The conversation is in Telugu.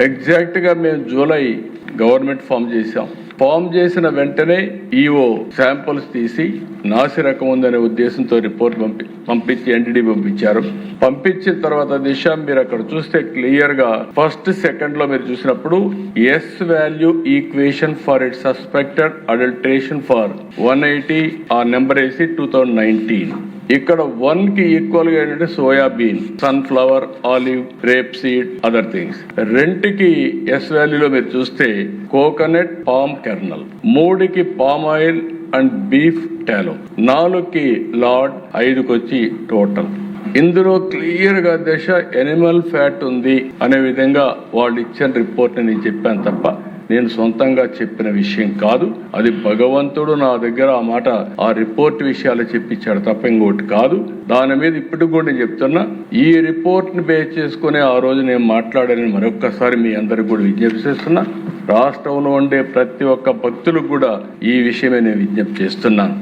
ఎగ్జాక్ట్ గా మేము జూలై గవర్నమెంట్ ఫామ్ చేశాం. ఫామ్ చేసిన వెంటనే ఈఓ శాంపుల్స్ తీసి నాసి రకం ఉందనే ఉద్దేశంతో రిపోర్ట్ పంపించి ఎన్టీడీ పంపించారు. పంపించిన తర్వాత దిశ మీరు అక్కడ చూస్తే క్లియర్ గా ఫస్ట్ సెకండ్ లో మీరు చూసినప్పుడు S value equation for it suspected adulteration for 180 ఆ నెంబర్ వేసి 2019. ఇక్కడ 1 కి ఈక్వల్ గా ఏంటంటే soybean, sunflower, olive, rape seed, other things. 2కి ఎస్ వాల్యూలో మీరు చూస్తే కోకోనట్, పామ్ కెర్నల్. 3కి పామ్ ఆయిల్ అండ్ బీఫ్ టాలో. 4కి లార్డ్, 5కి వచ్చి టోటల్. ఇందులో క్లియర్ గా దశ ఎనిమల్ ఫ్యాట్ ఉంది అనే విధంగా వాళ్ళు ఇచ్చిన రిపోర్ట్ నేను చెప్పాను తప్ప నేను సొంతంగా చెప్పిన విషయం కాదు. అది భగవంతుడు నా దగ్గర ఆ మాట ఆ రిపోర్ట్ విషయాలు చెప్పించాడు తప్ప ఇంకోటి కాదు. దాని మీద ఇప్పటికి కూడా నేను చెప్తున్నా, ఈ రిపోర్ట్ ని బేస్ చేసుకుని ఆ రోజు నేను మాట్లాడాలని మరొక్కసారి మీ అందరికి కూడా విజ్ఞప్తి చేస్తున్నా. రాష్ట్రంలో ఉండే ప్రతి ఒక్క భక్తులకు కూడా ఈ విషయమే నేను విజ్ఞప్తి చేస్తున్నాను.